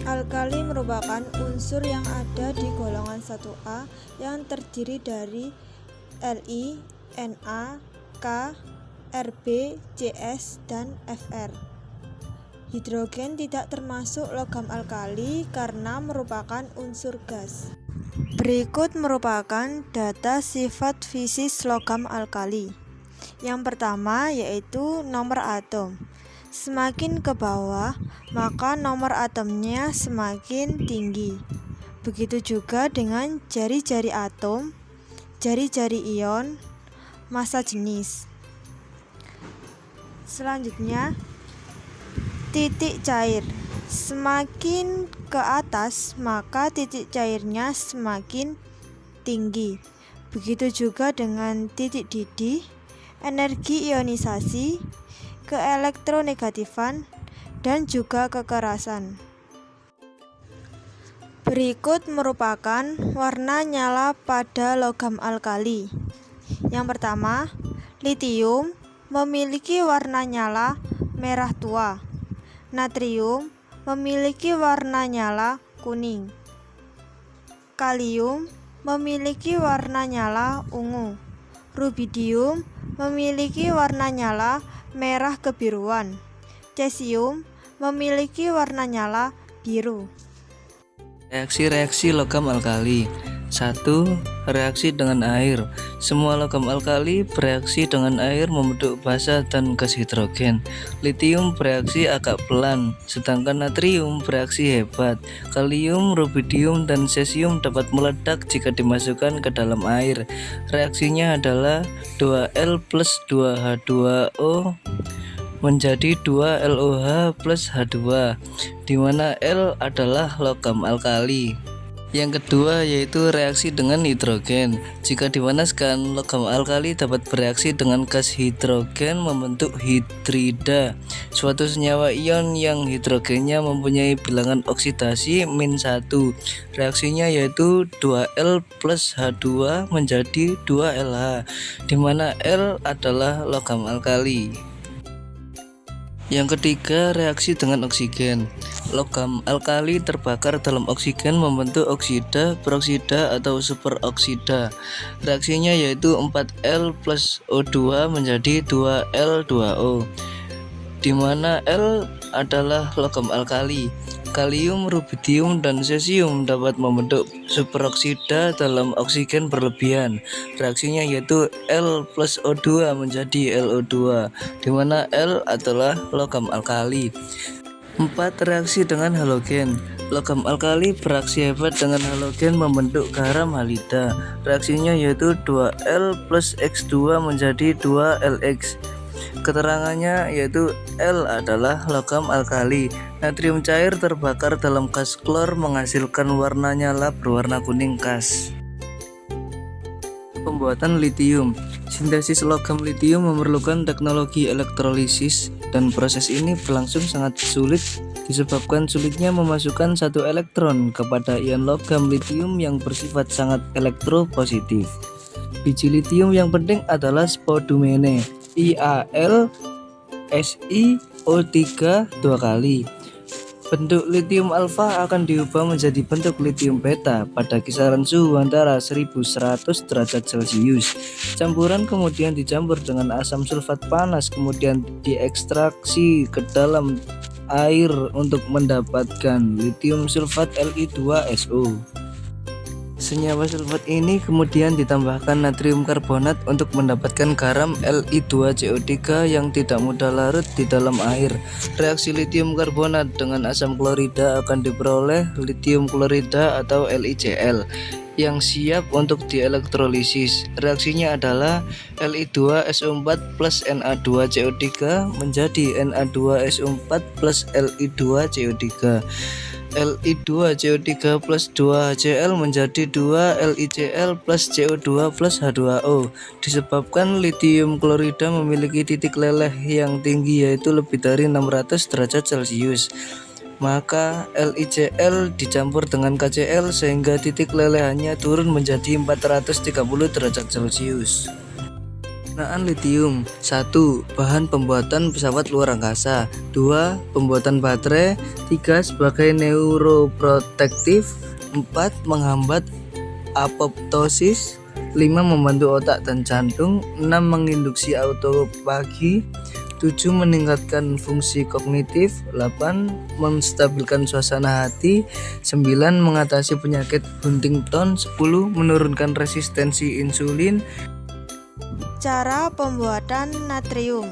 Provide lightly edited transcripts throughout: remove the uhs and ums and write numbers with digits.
Alkali merupakan unsur yang ada di golongan 1A yang terdiri dari Li, Na, K, Rb, Cs, dan Fr. Hidrogen tidak termasuk logam alkali karena merupakan unsur gas. Berikut merupakan data sifat fisis logam alkali. Yang pertama yaitu nomor atom. Semakin ke bawah, maka nomor atomnya semakin tinggi. Begitu juga dengan jari-jari atom, jari-jari ion, massa jenis. Selanjutnya, titik cair. Semakin ke atas, maka titik cairnya semakin tinggi. Begitu juga dengan titik didih, energi ionisasi, keelektronegatifan, dan juga kekerasan. Berikut merupakan warna nyala pada logam alkali. Yang pertama, litium memiliki warna nyala merah tua. Natrium memiliki warna nyala kuning. Kalium memiliki warna nyala ungu. Rubidium memiliki warna nyala merah kebiruan. Cesium memiliki warna nyala biru. Reaksi-reaksi logam alkali. 1. Reaksi dengan air. Semua logam alkali bereaksi dengan air membentuk basa dan gas hidrogen. Litium bereaksi agak pelan, sedangkan natrium bereaksi hebat. Kalium, rubidium, dan cesium dapat meledak jika dimasukkan ke dalam air. Reaksinya adalah 2L plus 2H2O menjadi 2LOH plus H2, di mana L adalah logam alkali. Yang kedua yaitu reaksi dengan hidrogen. Jika dipanaskan, logam alkali dapat bereaksi dengan gas hidrogen membentuk hidrida, suatu senyawa ion yang hidrogennya mempunyai bilangan oksidasi -1. Reaksinya yaitu 2L plus H2 menjadi 2LH, di mana L adalah logam alkali. Yang ketiga, reaksi dengan oksigen. Logam alkali terbakar dalam oksigen membentuk oksida, peroksida, atau superoksida. Reaksinya yaitu 4L plus O2 menjadi 2L2O, di mana L adalah logam alkali. Kalium, rubidium, dan cesium dapat membentuk superoksida dalam oksigen berlebihan. Reaksinya yaitu L plus O2 menjadi LO2, di mana L adalah logam alkali. 4. Reaksi dengan halogen. Logam alkali bereaksi hebat dengan halogen membentuk garam halida. Reaksinya yaitu 2L plus X2 menjadi 2LX. Keterangannya yaitu L adalah logam alkali. Natrium cair terbakar dalam gas klor menghasilkan warna nyala berwarna kuning khas. Pembuatan litium. Sintesis logam litium memerlukan teknologi elektrolisis, dan proses ini berlangsung sangat sulit disebabkan sulitnya memasukkan satu elektron kepada ion logam litium yang bersifat sangat elektropositif. Biji litium yang penting adalah spodumene IAL SiO3 2 kali. Bentuk litium alfa akan diubah menjadi bentuk litium beta pada kisaran suhu antara 1100 derajat Celcius. Campuran kemudian dicampur dengan asam sulfat panas, kemudian diekstraksi ke dalam air untuk mendapatkan litium sulfat Li2SO. Senyawa sulfat ini kemudian ditambahkan natrium karbonat untuk mendapatkan garam Li2CO3 yang tidak mudah larut di dalam air. Reaksi litium karbonat dengan asam klorida akan diperoleh litium klorida atau LiCl yang siap untuk dielektrolisis. Reaksinya adalah Li2SO4 plus Na2CO3 menjadi Na2SO4 plus Li2CO3. Li2CO3 plus 2HCl menjadi 2LiCl plus CO2 plus H2O. Disebabkan litium klorida memiliki titik leleh yang tinggi yaitu lebih dari 600 derajat Celcius, maka LiCl dicampur dengan KCl sehingga titik lelehannya turun menjadi 430 derajat Celcius. Penggunaan litium. 1. Bahan pembuatan pesawat luar angkasa. 2. Pembuatan baterai. 3. Sebagai neuroprotektif. 4. Menghambat apoptosis. 5. Membantu otak dan jantung. 6. Menginduksi autofagi. 7. Meningkatkan fungsi kognitif. 8. Menstabilkan suasana hati. 9. Mengatasi penyakit Huntington. 10. Menurunkan resistensi insulin. Cara pembuatan natrium.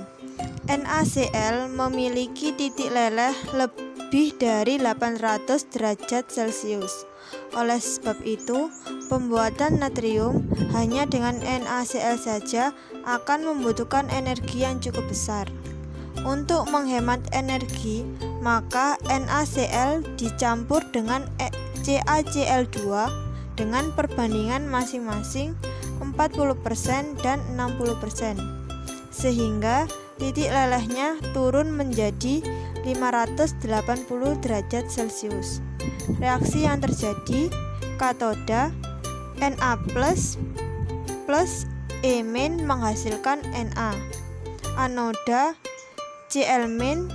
NaCl memiliki titik leleh lebih dari 800 derajat Celcius. Oleh sebab itu, pembuatan natrium hanya dengan NaCl saja akan membutuhkan energi yang cukup besar. Untuk menghemat energi, maka NaCl dicampur dengan CaCl2 dengan perbandingan masing-masing 40% dan 60%, sehingga titik lelehnya turun menjadi 580 derajat Celcius. Reaksi yang terjadi, katoda Na plus E- menghasilkan Na, anoda Cl-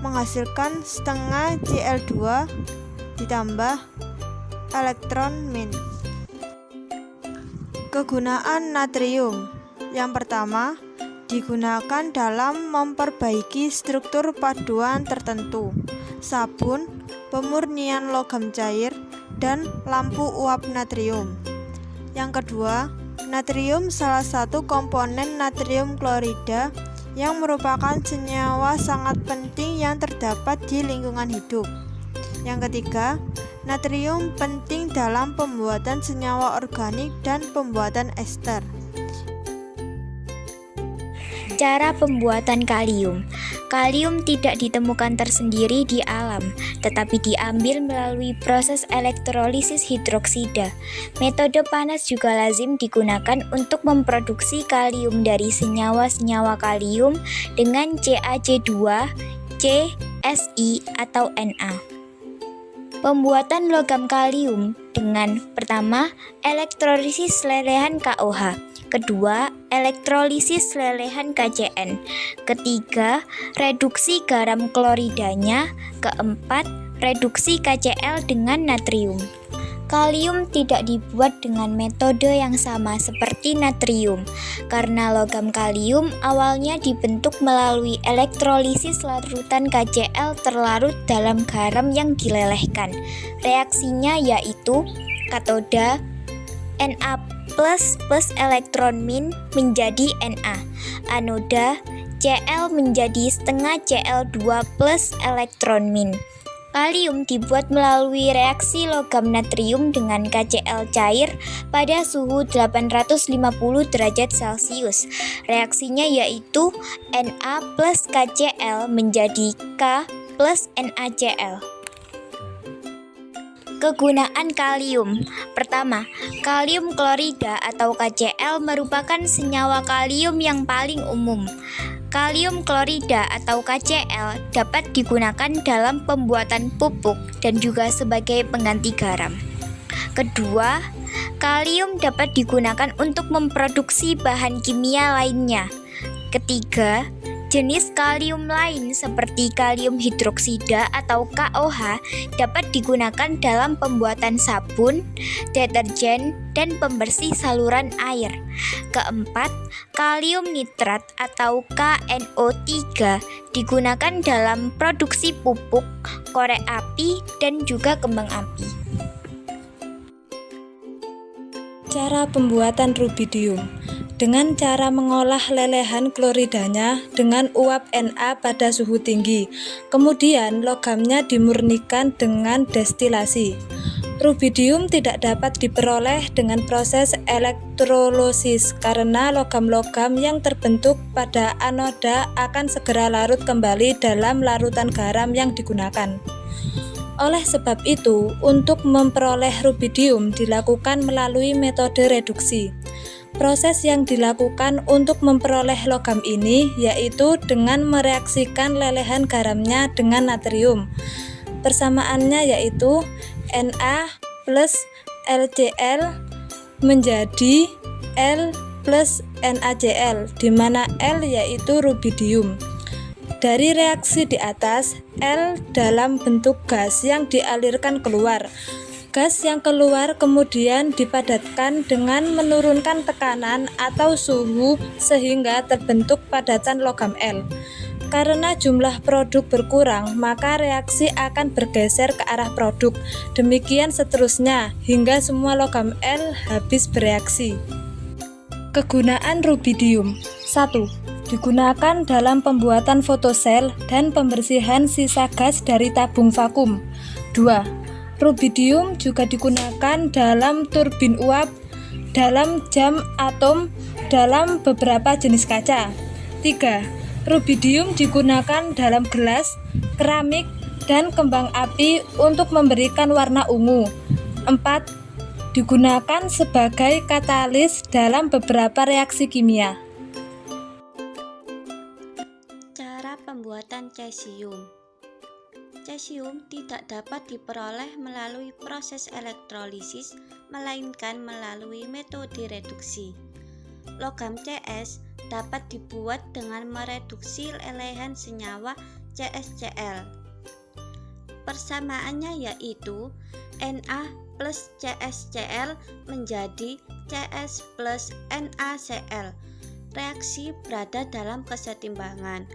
menghasilkan setengah Cl2 ditambah elektron min. Kegunaan natrium. Yang pertama, digunakan dalam memperbaiki struktur paduan tertentu, sabun, pemurnian logam cair, dan lampu uap natrium. Yang kedua, natrium salah satu komponen natrium klorida yang merupakan senyawa sangat penting yang terdapat di lingkungan hidup. Yang ketiga, natrium penting dalam pembuatan senyawa organik dan pembuatan ester. Cara pembuatan kalium. Kalium tidak ditemukan tersendiri di alam, tetapi diambil melalui proses elektrolisis hidroksida. Metode panas juga lazim digunakan untuk memproduksi kalium dari senyawa-senyawa kalium dengan CaC2, C, Si, atau Na. Pembuatan logam kalium dengan pertama, elektrolisis lelehan KOH, kedua, elektrolisis lelehan KCN, ketiga, reduksi garam kloridanya, keempat, reduksi KCl dengan natrium. Kalium tidak dibuat dengan metode yang sama seperti natrium, karena logam kalium awalnya dibentuk melalui elektrolisis larutan KCl terlarut dalam garam yang dilelehkan. Reaksinya yaitu katoda Na plus elektron min menjadi Na, anoda Cl menjadi setengah Cl2 plus elektron min. Kalium dibuat melalui reaksi logam natrium dengan KCl cair pada suhu 850 derajat Celcius. Reaksinya yaitu Na plus KCl menjadi K plus NaCl. Kegunaan kalium. Pertama, kalium klorida atau KCl merupakan senyawa kalium yang paling umum. Kalium klorida atau KCl dapat digunakan dalam pembuatan pupuk dan juga sebagai pengganti garam. Kedua, kalium dapat digunakan untuk memproduksi bahan kimia lainnya. Ketiga, jenis kalium lain seperti kalium hidroksida atau KOH dapat digunakan dalam pembuatan sabun, deterjen, dan pembersih saluran air. Keempat, kalium nitrat atau KNO3 digunakan dalam produksi pupuk, korek api, dan juga kembang api. Cara pembuatan rubidium. Dengan cara mengolah lelehan kloridanya dengan uap Na pada suhu tinggi. Kemudian logamnya dimurnikan dengan destilasi. Rubidium tidak dapat diperoleh dengan proses elektrolisis karena logam-logam yang terbentuk pada anoda akan segera larut kembali dalam larutan garam yang digunakan. Oleh sebab itu, untuk memperoleh rubidium dilakukan melalui metode reduksi. Proses yang dilakukan untuk memperoleh logam ini yaitu dengan mereaksikan lelehan garamnya dengan natrium. Persamaannya yaitu Na plus LCl menjadi L plus NaCl, di mana L yaitu rubidium. Dari reaksi di atas, L dalam bentuk gas yang dialirkan keluar. Gas yang keluar kemudian dipadatkan dengan menurunkan tekanan atau suhu sehingga terbentuk padatan logam L. Karena jumlah produk berkurang, maka reaksi akan bergeser ke arah produk. Demikian seterusnya hingga semua logam L habis bereaksi. Kegunaan rubidium. 1. Digunakan dalam pembuatan fotosel dan pembersihan sisa gas dari tabung vakum. 2. Rubidium juga digunakan dalam turbin uap, dalam jam atom, dalam beberapa jenis kaca. 3. Rubidium digunakan dalam gelas, keramik, dan kembang api untuk memberikan warna ungu. 4. Digunakan sebagai katalis dalam beberapa reaksi kimia. Cara pembuatan cesium. Cesium tidak dapat diperoleh melalui proses elektrolisis, melainkan melalui metode reduksi. Logam Cs dapat dibuat dengan mereduksi lelehan senyawa CsCl. Persamaannya yaitu Na plus CsCl menjadi Cs plus NaCl. Reaksi berada dalam kesetimbangan.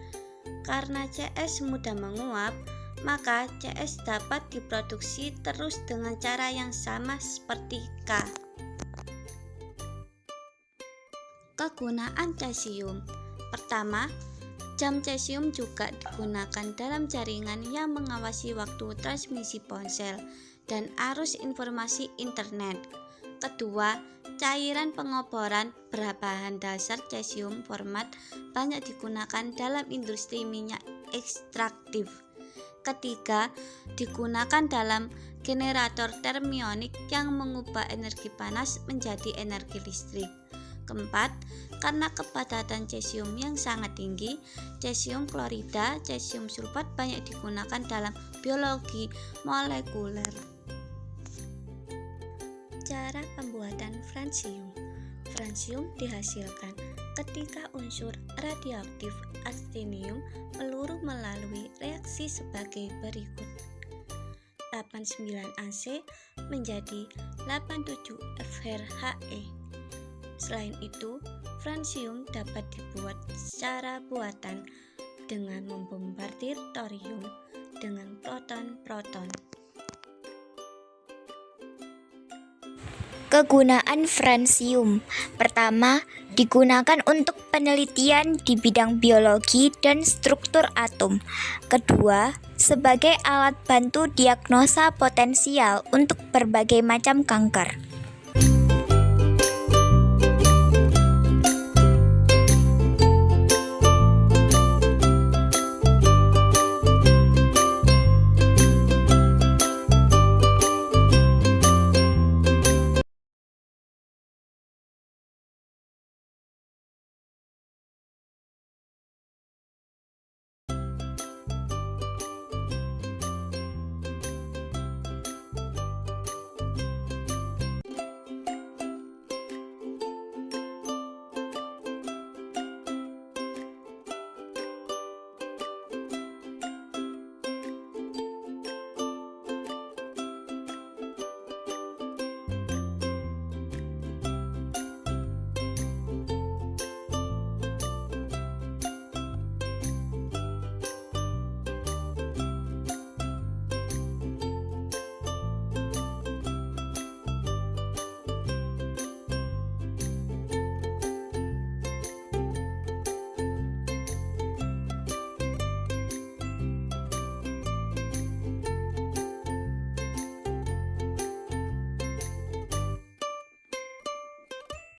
Karena Cs mudah menguap, maka Cs dapat diproduksi terus dengan cara yang sama seperti K. Kegunaan cesium. Pertama, jam cesium juga digunakan dalam jaringan yang mengawasi waktu transmisi ponsel dan arus informasi internet. Kedua, cairan pengoboran berbahan dasar cesium format banyak digunakan dalam industri minyak ekstraktif. Ketiga, digunakan dalam generator termionik yang mengubah energi panas menjadi energi listrik. Keempat, karena kepadatan cesium yang sangat tinggi, cesium klorida, cesium sulfat banyak digunakan dalam biologi molekuler. Cara pembuatan fransium. Fransium dihasilkan ketika unsur radioaktif aktinium peluru melalui reaksi sebagai berikut. 89Ac menjadi 87FrHe. Selain itu, fransium dapat dibuat secara buatan dengan membombardir thorium dengan proton-proton. Kegunaan fransium. Pertama, digunakan untuk penelitian di bidang biologi dan struktur atom. Kedua, sebagai alat bantu diagnosa potensial untuk berbagai macam kanker.